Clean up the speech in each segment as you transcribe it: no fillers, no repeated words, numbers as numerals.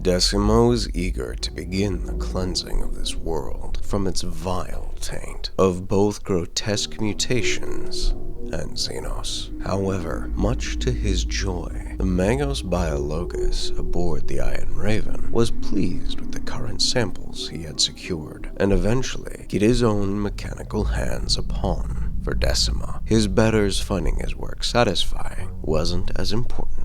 Decima was eager to begin the cleansing of this world from its vile taint of both grotesque mutations and Xenos. However, much to his joy, the Magos Biologus aboard the Iron Raven was pleased with the current samples he had secured, and eventually get his own mechanical hands upon. For Decima, his betters finding his work satisfying wasn't as important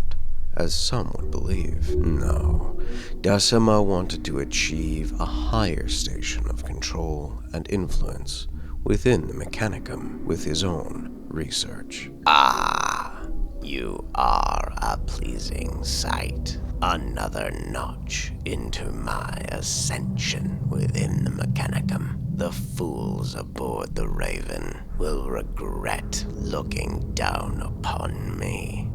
as some would believe. No, Decima wanted to achieve a higher station of control and influence within the Mechanicum with his own research. Ah, you are a pleasing sight. Another notch into my ascension within the Mechanicum. The fools aboard the Raven will regret looking down upon me.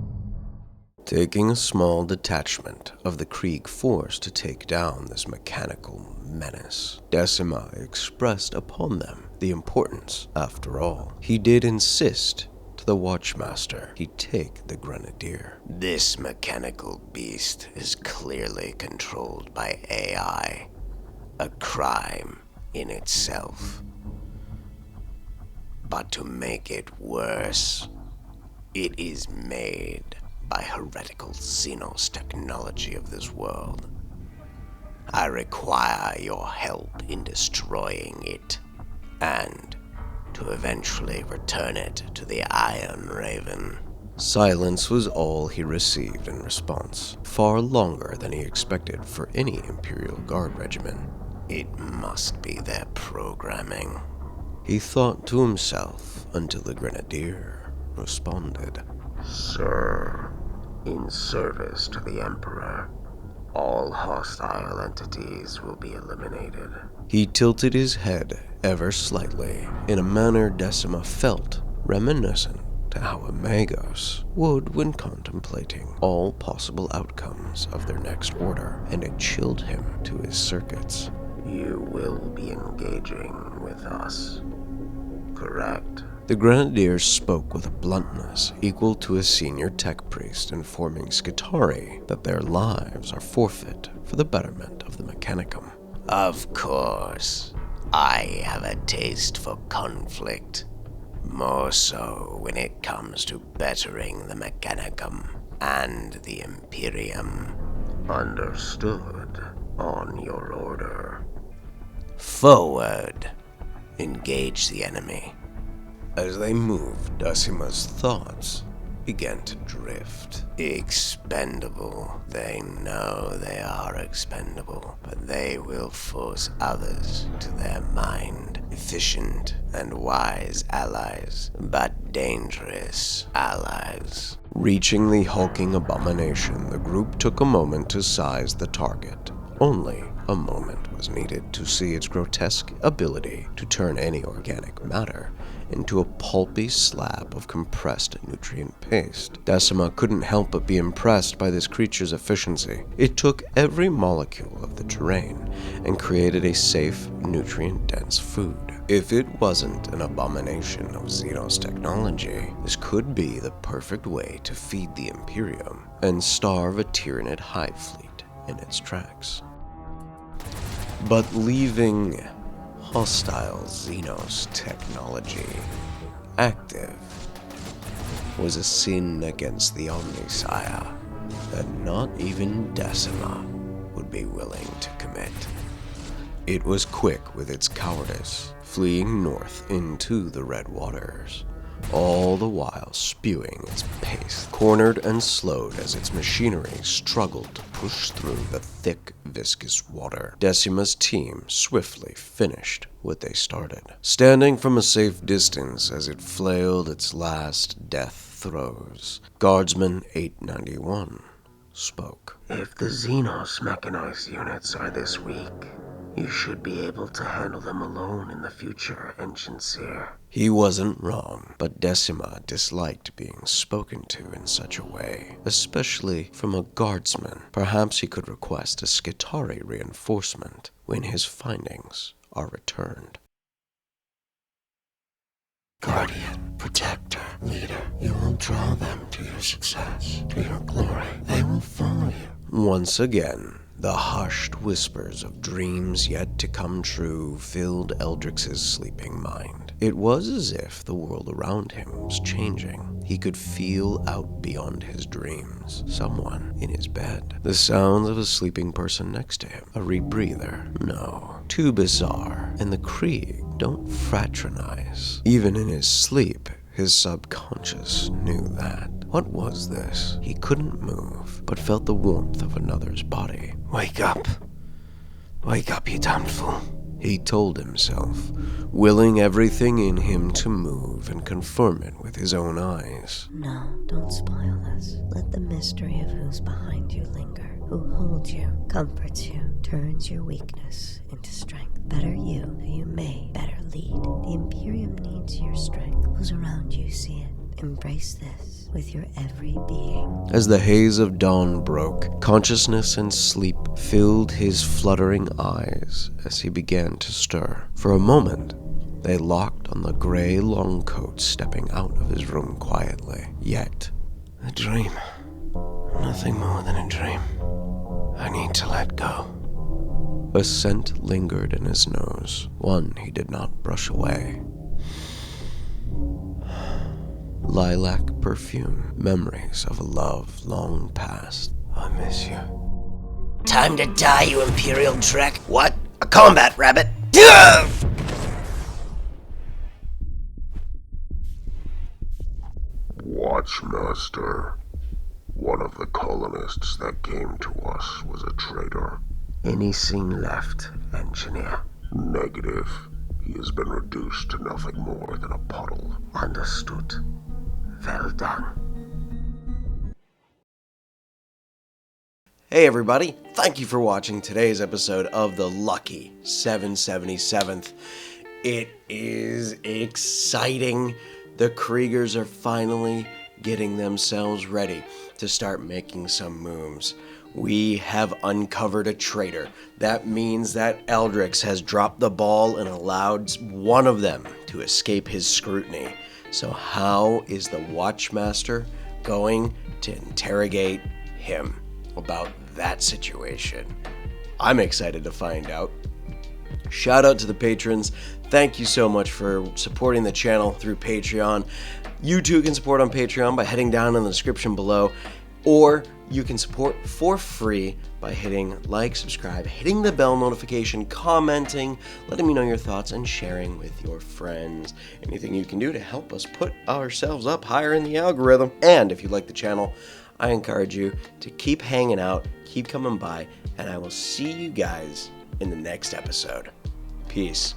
Taking a small detachment of the Krieg force to take down this mechanical menace, Decima expressed upon them the importance. After all, he did insist to the Watchmaster he take the Grenadier. This mechanical beast is clearly controlled by AI, a crime in itself. But to make it worse, it is made by heretical Xenos technology of this world. I require your help in destroying it, and to eventually return it to the Iron Raven. Silence was all he received in response, far longer than he expected for any Imperial Guard regiment. It must be their programming, he thought to himself, until the Grenadier responded. Sir, in service to the Emperor, all hostile entities will be eliminated. He tilted his head ever slightly, in a manner Decima felt reminiscent to how a Magos would when contemplating all possible outcomes of their next order, and it chilled him to his circuits. You will be engaging with us, correct? The Grenadier spoke with a bluntness equal to a senior tech priest informing Skitarii that their lives are forfeit for the betterment of the Mechanicum. Of course, I have a taste for conflict, more so when it comes to bettering the Mechanicum and the Imperium. Understood. On your order. Forward. Engage the enemy. As they moved, Decima's thoughts began to drift. Expendable. They know they are expendable, but they will force others to their mind. Efficient and wise allies, but dangerous allies. Reaching the hulking abomination, the group took a moment to size the target. Only a moment was needed to see its grotesque ability to turn any organic matter into a pulpy slab of compressed nutrient paste. Decima couldn't help but be impressed by this creature's efficiency. It took every molecule of the terrain and created a safe, nutrient-dense food. If it wasn't an abomination of Xenos technology, this could be the perfect way to feed the Imperium and starve a Tyranid hive fleet in its tracks. But leaving hostile Xenos technology active was a sin against the Omnisire that not even Decima would be willing to commit. It was quick with its cowardice, fleeing north into the Red Waters, all the while spewing its pace, cornered and slowed as its machinery struggled to push through the thick, viscous water. Decima's team swiftly finished what they started, standing from a safe distance as it flailed its last death throes. Guardsman 891 spoke. If the Xenos mechanized units are this weak, you should be able to handle them alone in the future, Enginseer. He wasn't wrong, but Decima disliked being spoken to in such a way, especially from a guardsman. Perhaps he could request a Skitarii reinforcement when his findings are returned. Guardian, protector, leader, you will draw them to your success, to your glory. They will follow you. Once again, The hushed whispers of dreams yet to come true filled Eldrix's sleeping mind. It was as if the world around him was changing. He could feel out beyond his dreams. Someone in his bed. The sounds of a sleeping person next to him. A rebreather. No. Too bizarre. And the Krieg don't fraternize. Even in his sleep, his subconscious knew that. What was this? He couldn't move, but felt the warmth of another's body. Wake up. Wake up, you damn fool. He told himself, willing everything in him to move and confirm it with his own eyes. No, don't spoil this. Let the mystery of who's behind you linger. Who holds you, comforts you, turns your weakness into strength. Better you, who you may better lead. The Imperium needs your strength. Who's around you see it. Embrace this with your every being. As the haze of dawn broke, consciousness and sleep filled his fluttering eyes as he began to stir. For a moment, they locked on the gray long coat stepping out of his room quietly. Yet, a dream. Nothing more than a dream. I need to let go. A scent lingered in his nose, one he did not brush away. Lilac perfume, memories of a love long past. I miss you. Time to die, you Imperial Trek. What? A combat rabbit? Watchmaster. One of the colonists that came to us was a traitor. Any scene left, Engineer? Negative. He has been reduced to nothing more than a puddle. Understood. Well done. Hey everybody, thank you for watching today's episode of the Lucky 777th. It is exciting. The Kriegers are finally getting themselves ready to start making some moves. We have uncovered a traitor. That means that Eldrix has dropped the ball and allowed one of them to escape his scrutiny. So how is the Watchmaster going to interrogate him about that situation? I'm excited to find out. Shout out to the patrons. Thank you so much for supporting the channel through Patreon. You too can support on Patreon by heading down in the description below, or you can support for free by hitting like, subscribe, hitting the bell notification, commenting, letting me know your thoughts, and sharing with your friends. Anything you can do to help us put ourselves up higher in the algorithm. And if you like the channel, I encourage you to keep hanging out, keep coming by, and I will see you guys in the next episode. Peace.